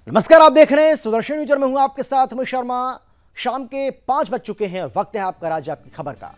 नमस्कार, आप देख रहे हैं सुदर्शन न्यूज और मैं हूं आपके साथ अमित शर्मा। शाम के 5 बज चुके हैं और वक्त है आपका राज्य आपकी खबर का।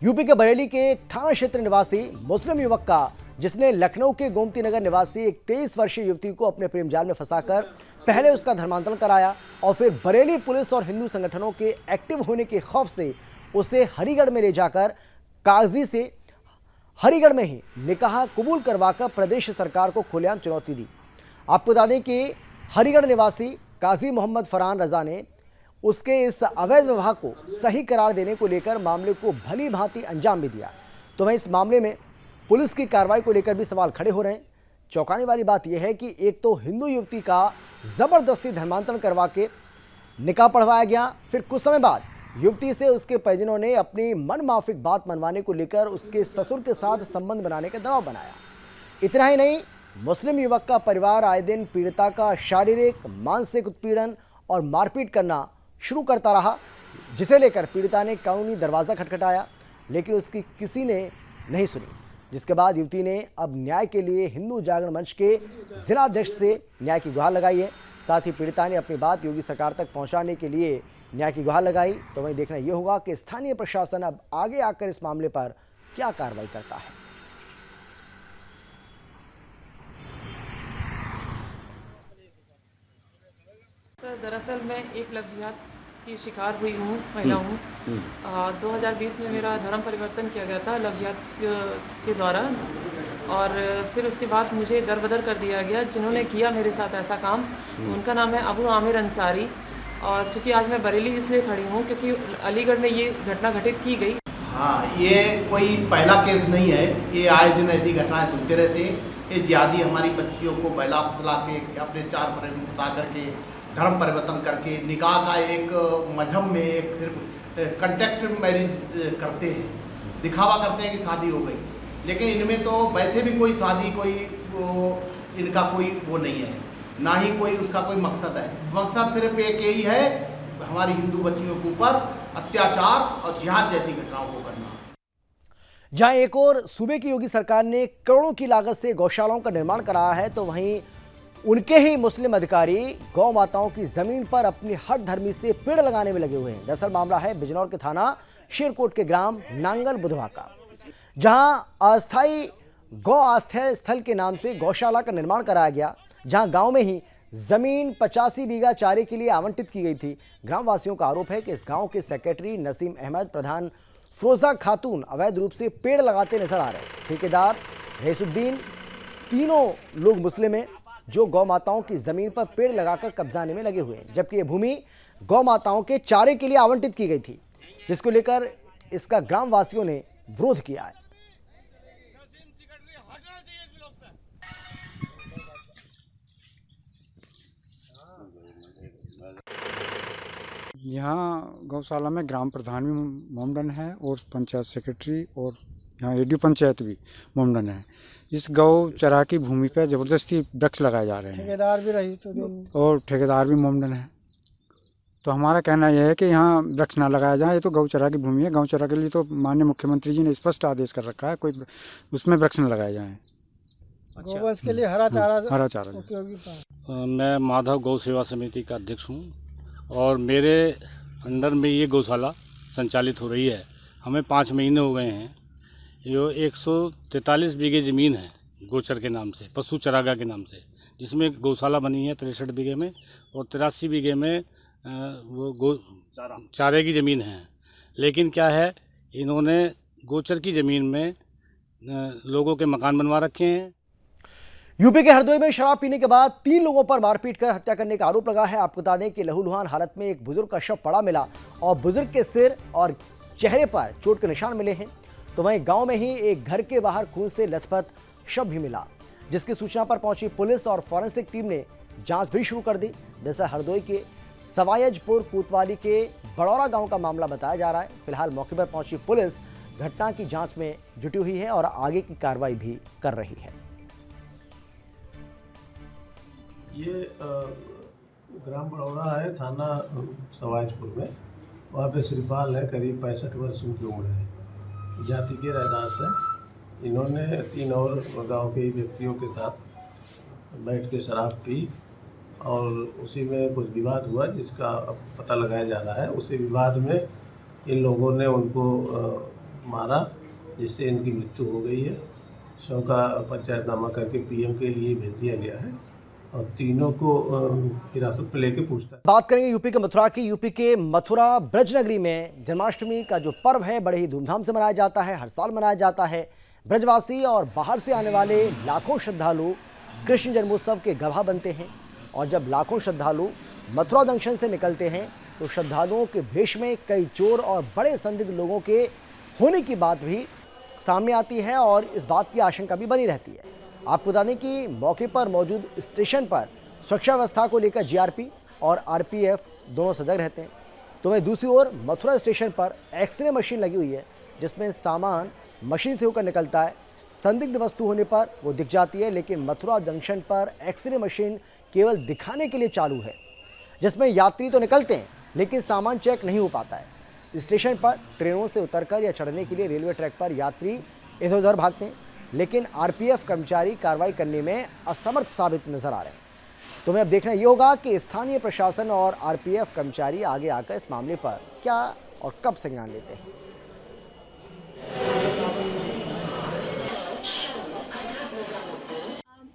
यूपी के बरेली के थाना क्षेत्र निवासी मुस्लिम युवक का, जिसने लखनऊ के गोमती नगर निवासी एक 23 वर्षीय युवती को अपने प्रेम जाल में फंसाकर पहले उसका धर्मांतरण कराया और फिर बरेली पुलिस और हिंदू संगठनों के एक्टिव होने के खौफ से उसे हरिगढ़ में ले जाकर कागजी से हरिगढ़ में ही निकाह कबूल करवाकर प्रदेश सरकार को खुलेआम चुनौती दी। आपको बता दें कि हरिगढ़ निवासी काजी मोहम्मद फरहान रजा ने उसके इस अवैध विवाह को सही करार देने को लेकर मामले को भली भांति अंजाम भी दिया। तो वहीं इस मामले में पुलिस की कार्रवाई को लेकर भी सवाल खड़े हो रहे हैं। चौंकाने वाली बात यह है कि एक तो हिंदू युवती का जबरदस्ती धर्मांतरण करवा के निकाह पढ़वाया गया, फिर कुछ समय बाद युवती से उसके परिजनों ने अपनी मनमाफिक बात मनवाने को लेकर उसके ससुर के साथ संबंध बनाने का दबाव बनाया। इतना ही नहीं, मुस्लिम युवक का परिवार आए दिन पीड़िता का शारीरिक, मानसिक उत्पीड़न और मारपीट करना शुरू करता रहा, जिसे लेकर पीड़िता ने कानूनी दरवाज़ा खटखटाया, लेकिन उसकी किसी ने नहीं सुनी। जिसके बाद युवती ने अब न्याय के लिए हिंदू जागरण मंच के जिलाध्यक्ष से न्याय की गुहार लगाई है। साथ ही पीड़िता ने अपनी बात योगी सरकार तक पहुंचाने के लिए न्याय की गुहार लगाई। तो वहीं देखना यह होगा कि स्थानीय प्रशासन अब आगे आकर इस मामले पर क्या कार्रवाई करता है। सर, दरअसल मैं एक लव जिहाद की शिकार हुई हूँ, महिला हूँ। 2020 में मेरा धर्म परिवर्तन किया गया था लव जिहाद के द्वारा, और फिर उसके बाद मुझे दरबदर कर दिया गया। जिन्होंने किया मेरे साथ ऐसा काम, उनका नाम है अबू आमिर अंसारी। और चूँकि आज मैं बरेली इसलिए खड़ी हूँ क्योंकि अलीगढ़ में ये घटना घटित की गई। हाँ, ये कोई पहला केस नहीं है, ये आए दिन ऐसी घटनाएं सुनते रहते हैं। ये जिहादी हमारी बच्चियों को बहला फुसला के अपने चार पैर में फंसा करके धर्म परिवर्तन करके निकाह का एक मजहब में एक सिर्फ कंटेक्ट मैरिज करते हैं, दिखावा करते हैं कि शादी हो गई, लेकिन इनमें तो वैसे भी कोई शादी कोई इनका कोई वो नहीं है, ना ही कोई उसका कोई मकसद है। मकसद सिर्फ एक यही है, हमारी हिंदू बच्चियों के ऊपर अत्याचार और जिहाद जैसी घटनाओं को करना। जहां एक और सूबे की योगी सरकार ने करोड़ों की लागत से गौशालाओं का निर्माण कराया है, तो वहीं उनके ही मुस्लिम अधिकारी गौ माताओं की जमीन पर अपनी हट धर्मी से पेड़ लगाने में लगे हुए हैं। दरअसल मामला है बिजनौर के थाना शेरकोट के ग्राम नांगल बुधवा का, जहां अस्थायी गौ आस्थ्य स्थल के नाम से गौशाला का निर्माण कराया गया, जहां गांव में ही जमीन 85 बीघा चारे के लिए आवंटित की गई थी। ग्रामवासियों का आरोप है कि इस गांव के सेक्रेटरी नसीम अहमद, प्रधान फरोजा खातून अवैध रूप से पेड़ लगाते नजर आ रहे। ठेकेदार रईसुद्दीन, तीनों लोग मुस्लिम हैं जो गौ माताओं की जमीन पर पेड़ लगाकर कब्जाने में लगे हुए हैं, जबकि ये भूमि गौ माताओं के चारे के लिए आवंटित की गई थी, जिसको लेकर इसका ग्रामवासियों ने विरोध किया है। यहाँ गौशाला में ग्राम प्रधान भी मोमडन है और पंचायत सेक्रेटरी और यहाँ एडीओ पंचायत भी मोमडन है। इस गौ चरा की भूमि पर ज़बरदस्ती वृक्ष लगाए जा रहे हैं। ठेकेदार भी रही और ठेकेदार भी मोमडन है। तो हमारा कहना यह है कि यहाँ वृक्ष ना लगाया जाए। ये तो गौ चरा की भूमि है। गौ चरा के लिए तो माननीय मुख्यमंत्री जी ने स्पष्ट आदेश कर रखा है, कोई उसमें वृक्ष न लगाए जाए। गोवंश के लिए हरा चारा उपयोगी। मैं माधव गौ सेवा समिति का अध्यक्ष हूँ और मेरे अंडर में ये गौशाला संचालित हो रही है। हमें 5 महीने हो गए हैं। ये 143 बीघे ज़मीन है गोचर के नाम से, पशु चरागाह के नाम से, जिसमें गौशाला बनी है 63 बीघे में और 83 बीघे में वो चारे की ज़मीन है। लेकिन क्या है, इन्होंने गोचर की ज़मीन में लोगों के मकान बनवा रखे हैं। यूपी के हरदोई में शराब पीने के बाद 3 लोगों पर मारपीट कर हत्या करने का आरोप लगा है। आपको बता दें कि लहूलुहान हालत में एक बुजुर्ग का शव पड़ा मिला और बुजुर्ग के सिर और चेहरे पर चोट के निशान मिले हैं। तो वहीं गांव में ही एक घर के बाहर खून से लथपथ शव भी मिला, जिसकी सूचना पर पहुंची पुलिस और फॉरेंसिक टीम ने जांच भी शुरू कर दी। जैसा हरदोई के सवायजपुर कोतवाली के बड़ौरा गांव का मामला बताया जा रहा है। फिलहाल मौके पर पहुंची पुलिस घटना की जांच में जुटी हुई है और आगे की कार्रवाई भी कर रही है। ये ग्राम बड़ौरा है, थाना सवायजपुर में। वहाँ पे श्रीपाल है, करीब 65 वर्ष की उम्र है, जाति के रहदास है। इन्होंने 3 और गांव के ही व्यक्तियों के साथ बैठ के शराब पी और उसी में कुछ विवाद हुआ जिसका अब पता लगाया जा रहा है। उसी विवाद में इन लोगों ने उनको मारा, जिससे इनकी मृत्यु हो गई है। शव का पंचायतनामा करके पीएम के लिए भेज दिया गया है और तीनों को हिरासत में लेके पूछताछ। बात करेंगे यूपी के मथुरा की। यूपी के मथुरा ब्रजनगरी में जन्माष्टमी का जो पर्व है बड़े ही धूमधाम से मनाया जाता है, हर साल मनाया जाता है। ब्रजवासी और बाहर से आने वाले लाखों श्रद्धालु कृष्ण जन्मोत्सव के गवाह बनते हैं और जब लाखों श्रद्धालु मथुरा जंक्शन से निकलते हैं तो श्रद्धालुओं के भेष में कई चोर और बड़े संदिग्ध लोगों के होने की बात भी सामने आती है और इस बात की आशंका भी बनी रहती है। आपको बता दें कि मौके पर मौजूद स्टेशन पर सुरक्षा व्यवस्था को लेकर जीआरपी और आरपीएफ दोनों सजग रहते हैं। तो वहीं दूसरी ओर मथुरा स्टेशन पर एक्सरे मशीन लगी हुई है जिसमें सामान मशीन से होकर निकलता है। संदिग्ध वस्तु होने पर वो दिख जाती है, लेकिन मथुरा जंक्शन पर एक्सरे मशीन केवल दिखाने के लिए चालू है, जिसमें यात्री तो निकलते हैं लेकिन सामान चेक नहीं हो पाता है। स्टेशन पर ट्रेनों से उतरकर या चढ़ने के लिए रेलवे ट्रैक पर यात्री इधर उधर भागते हैं, लेकिन आरपीएफ कर्मचारी कार्रवाई करने में असमर्थ साबित नजर आ रहे हैं। तो हमें अब देखना ये होगा कि स्थानीय प्रशासन और आरपीएफ कर्मचारी आगे आकर इस मामले पर क्या और कब संज्ञान लेते हैं।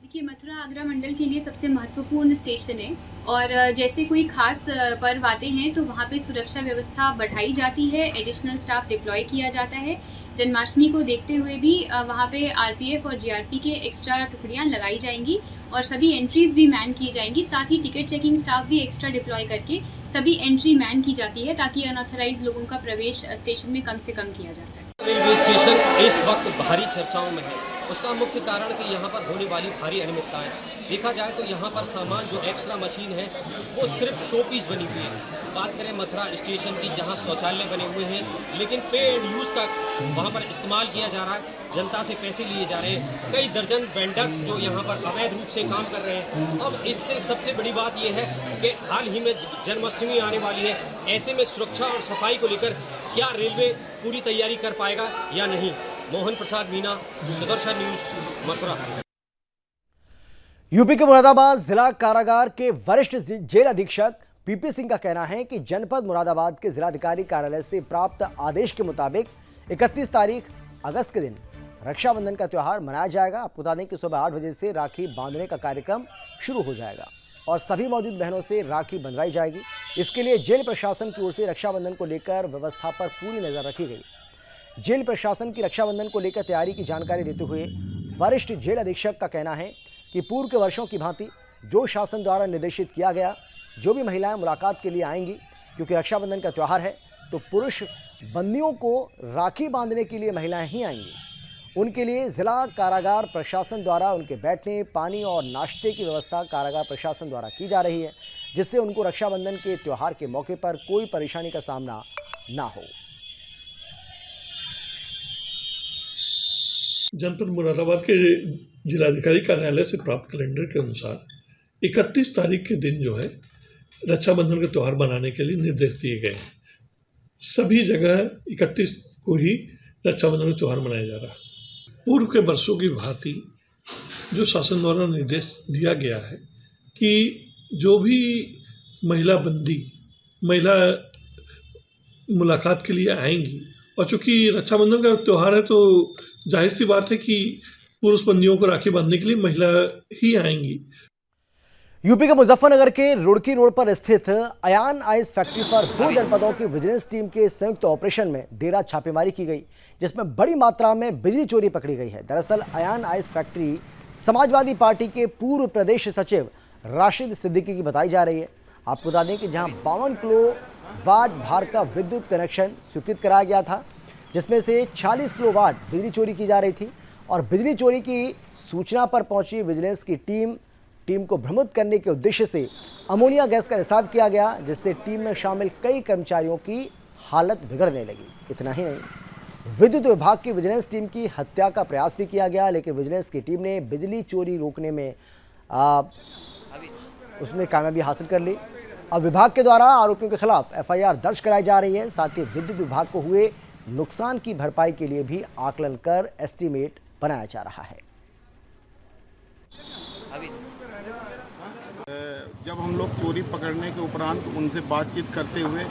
देखिए, मथुरा आगरा मंडल के लिए सबसे महत्वपूर्ण स्टेशन है और जैसे कोई खास पर्व आते हैं तो वहाँ पे सुरक्षा व्यवस्था बढ़ाई जाती है, एडिशनल स्टाफ डिप्लॉय किया जाता है। जन्माष्टमी को देखते हुए भी वहाँ पे आरपीएफ और जीआरपी के एक्स्ट्रा टुकड़ियाँ लगाई जाएंगी और सभी एंट्रीज भी मैन की जाएंगी। साथ ही टिकट चेकिंग स्टाफ भी एक्स्ट्रा डिप्लॉय करके सभी एंट्री मैन की जाती है ताकि अनऑथराइज लोगों का प्रवेश स्टेशन में कम से कम किया जा सके। रेलवे स्टेशन इस वक्त भारी चर्चाओं में है। उसका मुख्य कारण कि यहाँ पर होने वाली भारी अनियमितताएं देखा जाए तो यहाँ पर सामान जो एक्स्ट्रा मशीन है वो सिर्फ शो पीस बनी हुई है। बात करें मथुरा स्टेशन की, जहाँ शौचालय बने हुए हैं लेकिन पे एंड यूज़ का वहाँ पर इस्तेमाल किया जा रहा है, जनता से पैसे लिए जा रहे हैं। कई दर्जन वेंडर्स जो यहाँ पर अवैध रूप से काम कर रहे हैं। अब इससे सबसे बड़ी बात यह है कि हाल ही में जन्माष्टमी आने वाली है, ऐसे में सुरक्षा और सफाई को लेकर क्या रेलवे पूरी तैयारी कर पाएगा या नहीं। मोहन प्रसाद मीना, सुदर्शन न्यूज, मथुरा। यूपी के मुरादाबाद जिला कारागार के वरिष्ठ जेल अधीक्षक पीपी सिंह का कहना है कि जनपद मुरादाबाद के जिलाधिकारी कार्यालय से प्राप्त आदेश के मुताबिक 31 तारीख अगस्त के दिन रक्षाबंधन का त्यौहार मनाया जाएगा। आपको बता दें कि सुबह 8 बजे से राखी बांधने का कार्यक्रम शुरू हो जाएगा और सभी मौजूद बहनों से राखी बंधवाई जाएगी। इसके लिए जेल प्रशासन की ओर से रक्षाबंधन को लेकर व्यवस्था पर पूरी नजर रखी गई। जेल प्रशासन की रक्षाबंधन को लेकर तैयारी की जानकारी देते हुए वरिष्ठ जेल अधीक्षक का कहना है कि पूर्व के वर्षों की भांति जो शासन द्वारा निर्देशित किया गया, जो भी महिलाएं मुलाकात के लिए आएंगी, क्योंकि रक्षाबंधन का त्यौहार है तो पुरुष बंदियों को राखी बांधने के लिए महिलाएं ही आएंगी। उनके लिए जिला कारागार प्रशासन द्वारा उनके बैठने, पानी और नाश्ते की व्यवस्था कारागार प्रशासन द्वारा की जा रही है, जिससे उनको रक्षाबंधन के त्यौहार के मौके पर कोई परेशानी का सामना ना हो। जनपद मुरादाबाद के जिलाधिकारी कार्यालय से प्राप्त कैलेंडर के अनुसार 31 तारीख के दिन जो है रक्षाबंधन का त्यौहार मनाने के लिए निर्देश दिए गए हैं। सभी जगह 31 को ही रक्षाबंधन का त्यौहार मनाया जा रहा है। पूर्व के वर्षों की भांति जो शासन द्वारा निर्देश दिया गया है कि जो भी महिला बंदी महिला मुलाकात के लिए आएंगी, और चूँकि रक्षाबंधन का त्यौहार है तो जाहिर सी बात है कि पुरुष बंदियों को राखी बांधने के लिए महिला ही आएंगी। यूपी के मुजफ्फरनगर के रुड़की रोड पर स्थित अयान आइस फैक्ट्री पर 2 जनपदों की विजिलेंस टीम के संयुक्त ऑपरेशन में देर रात छापेमारी की गई, जिसमें बड़ी मात्रा में बिजली चोरी पकड़ी गई है। दरअसल Ayaan ice factory Samajwadi Party के पूर्व प्रदेश सचिव राशिद सिद्दीकी की बताई जा रही है। आपको बता दें कि जहां 52 किलोवाट भार का विद्युत कनेक्शन स्वीकृत कराया गया था, जिसमें से 40 किलोवाट बिजली चोरी की जा रही थी और बिजली चोरी की सूचना पर पहुंची विजिलेंस की टीम को भ्रमित करने के उद्देश्य से अमोनिया गैस का रिसाव किया गया, जिससे टीम में शामिल कई कर्मचारियों की हालत बिगड़ने लगी। इतना ही नहीं, विद्युत विभाग की विजिलेंस टीम की हत्या का प्रयास भी किया गया, लेकिन विजिलेंस की टीम ने बिजली चोरी रोकने में उसमें कामयाबी हासिल कर ली। अब विभाग के द्वारा आरोपियों के खिलाफ एफआईआर दर्ज कराई जा रही है। साथ ही विद्युत विभाग को हुए नुकसान की भरपाई के लिए भी आकलन कर एस्टीमेट बनाया जा रहा है। जब हम लोग चोरी पकड़ने के उपरांत उनसे बातचीत करते हुए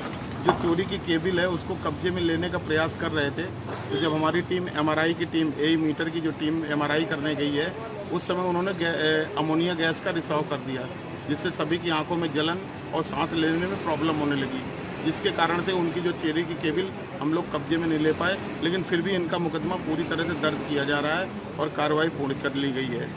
जो चोरी की केबिल है उसको कब्जे में लेने का प्रयास कर रहे थे, तो जब हमारी टीम एमआरआई की टीम एई मीटर की जो टीम एमआरआई करने गई है, उस समय उन्होंने अमोनिया गैस का रिसाव कर दिया, जिससे सभी की आंखों में जलन और सांस लेने में प्रॉब्लम होने लगी, जिसके कारण से उनकी जो चोरी की केबिल हम लोग कब्जे में नहीं ले पाए। लेकिन फिर भी इनका मुकदमा पूरी तरह से दर्ज किया जा रहा है और कार्रवाई पूर्ण कर ली गई है।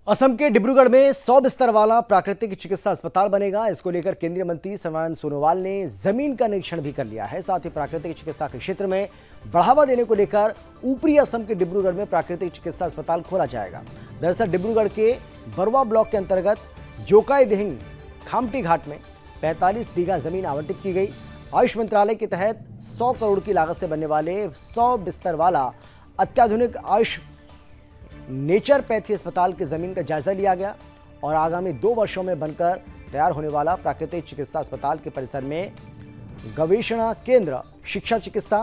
असम के डिब्रूगढ़ में 100 बिस्तर वाला प्राकृतिक चिकित्सा अस्पताल बनेगा। इसको लेकर केंद्रीय मंत्री सर्बानंद सोनोवाल ने जमीन का निरीक्षण भी कर लिया है। साथ ही प्राकृतिक चिकित्सा के क्षेत्र में बढ़ावा देने को लेकर ऊपरी असम के डिब्रूगढ़ में प्राकृतिक चिकित्सा अस्पताल खोला जाएगा। दरअसल डिब्रूगढ़ के बरवा ब्लॉक के अंतर्गत जोकाई दिहिंग खामटी घाट में 45 बीघा जमीन आवंटित की गई। आयुष मंत्रालय के तहत 100 करोड़ की लागत से बनने वाले 100 बिस्तर वाला अत्याधुनिक आयुष नेचरपैथी अस्पताल की जमीन का जायजा लिया गया और आगामी 2 वर्षों में बनकर तैयार होने वाला प्राकृतिक चिकित्सा अस्पताल के परिसर में गवेषणा केंद्र, शिक्षा चिकित्सा,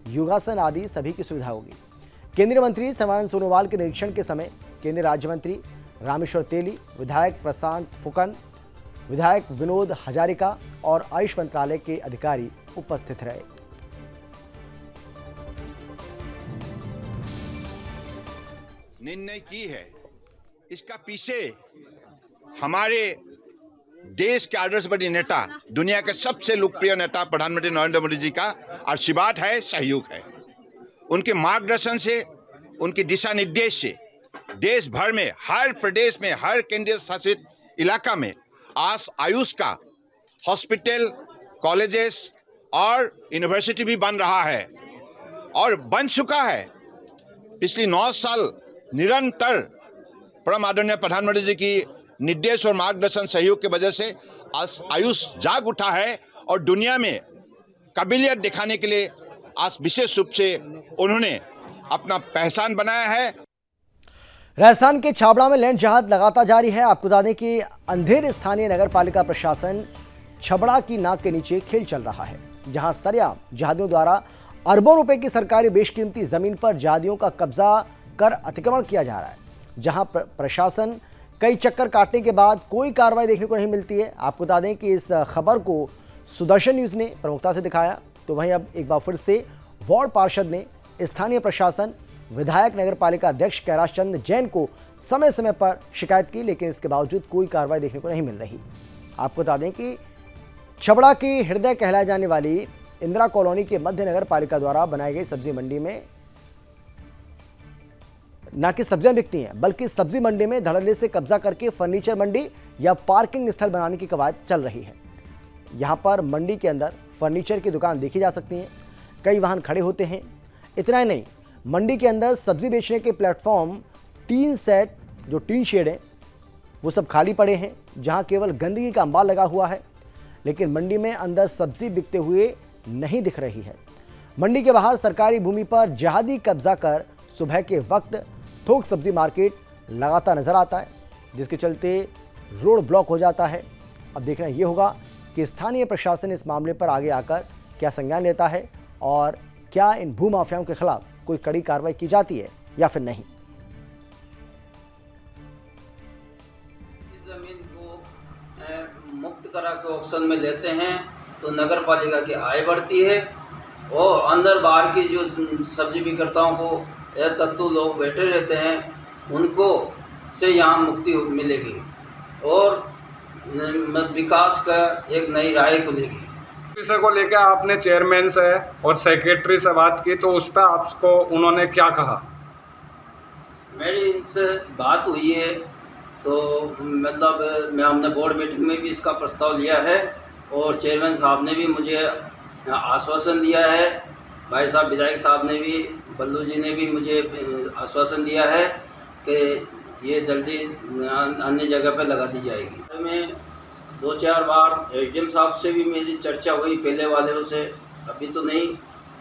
योगासन आदि सभी की सुविधा होगी। केंद्रीय मंत्री सर्बानंद सोनोवाल के निरीक्षण के समय केंद्रीय राज्य मंत्री रामेश्वर तेली, विधायक प्रशांत फुकन, विधायक विनोद हजारिका और आयुष मंत्रालय के अधिकारी उपस्थित रहे। निर्णय की है, इसका पीछे हमारे देश के आदर्शवादी नेता, दुनिया के सबसे लोकप्रिय नेता प्रधानमंत्री नरेंद्र मोदी जी का आशीर्वाद है, सहयोग है। उनके मार्गदर्शन से, उनके दिशा निर्देश से देश भर में, हर प्रदेश में, हर केंद्रीय शासित इलाका में आज आयुष का हॉस्पिटल, कॉलेजेस और यूनिवर्सिटी भी बन रहा है और बन चुका है। पिछले 9 साल निरंतर परम आदरणीय प्रधानमंत्री जी की निर्देश और मार्गदर्शन सहयोग की वजह से आज आयुष जाग उठा है और दुनिया में काबिलियत दिखाने के लिए आज विशेष रूप से उन्होंने अपना पहचान बनाया है। राजस्थान के छाबड़ा में लैंड जहाज लगातार जारी है। आपको बता दें कि अंधेर स्थानीय नगर पालिका प्रशासन छबड़ा की नाक के नीचे खेल चल रहा है, जहां सरेआम जहादियों द्वारा अरबों रुपए की सरकारी बेशकीमती जमीन पर जहादियों का कब्जा कर अतिक्रमण किया जा रहा है, जहां प्रशासन कई चक्कर काटने के बाद कोई कार्रवाई देखने को नहीं मिलती है। आपको बता दें कि इस खबर को सुदर्शन न्यूज़ ने प्रमुखता से दिखाया, तो वहीं अब एक बार फिर से वार्ड पार्षद ने स्थानीय प्रशासन, विधायक, नगर पालिका अध्यक्ष कैलाश चंद जैन को समय समय पर शिकायत की, लेकिन इसके बावजूद कोई कार्रवाई देखने को नहीं मिल रही। आपको बता दें कि छबड़ा की हृदय कहलाए जाने वाली इंदिरा कॉलोनी के मध्य नगर पालिका द्वारा बनाई गई सब्जी मंडी में न कि सब्जियां बिकती हैं, बल्कि सब्जी मंडी में धड़ल्ले से कब्जा करके फर्नीचर मंडी या पार्किंग स्थल बनाने की कवायद चल रही है। यहां पर मंडी के अंदर फर्नीचर की दुकान देखी जा सकती है, कई वाहन खड़े होते हैं। इतना ही नहीं, मंडी के अंदर सब्जी बेचने के प्लेटफॉर्म, टीन सेट, जो टीन शेड है वो सब खाली पड़े हैं, जहां केवल गंदगी का अंबार लगा हुआ है, लेकिन मंडी में अंदर सब्जी बिकते हुए नहीं दिख रही है। मंडी के बाहर सरकारी भूमि पर जहादी कब्जा कर सुबह के वक्त थोक सब्जी मार्केट लगातार नजर आता है, जिसके चलते रोड ब्लॉक हो जाता है। अब देखना यह होगा कि स्थानीय प्रशासन इस मामले पर आगे आकर क्या संज्ञान लेता है और क्या इन भूमाफियाओं के खिलाफ कोई कड़ी कार्रवाई की जाती है या फिर नहीं। जमीन को मुक्त करा के ऑक्शन में लेते हैं तो नगर पालिका की आय बढ़ती है और अंदर बाहर की जो सब्जी विक्रेताओं को या तत्व लोग बैठे रहते हैं उनको से यहाँ मुक्ति मिलेगी और विकास का एक नई राह खुलेगी। विषय को लेकर आपने चेयरमैन से और सेक्रेटरी से बात की, तो उस पर आपको उन्होंने क्या कहा? मेरी इनसे बात हुई है, तो मतलब हमने बोर्ड मीटिंग में भी इसका प्रस्ताव लिया है और चेयरमैन साहब ने भी मुझे आश्वासन दिया है, भाई साहब विधायक साहब ने भी, बल्लू जी ने भी मुझे आश्वासन दिया है कि ये जल्दी अन्य जगह पर लगा दी जाएगी। मैं 2-4 बार एडीएम साहब से भी मेरी चर्चा हुई, पहले वाले से, अभी तो नहीं।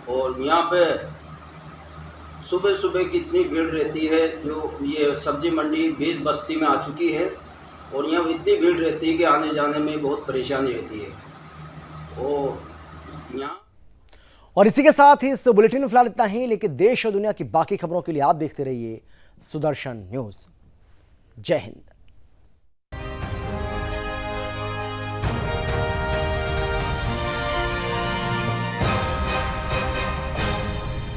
और यहाँ पे सुबह सुबह की इतनी भीड़ रहती है, जो ये सब्जी मंडी 20 बस्ती में आ चुकी है और यहाँ इतनी भीड़ रहती है कि आने जाने में बहुत परेशानी रहती है। और इसी के साथ ही इस बुलेटिन में फिलहाल इतना ही, लेकिन देश और दुनिया की बाकी खबरों के लिए आप देखते रहिए सुदर्शन न्यूज़। जय हिंद।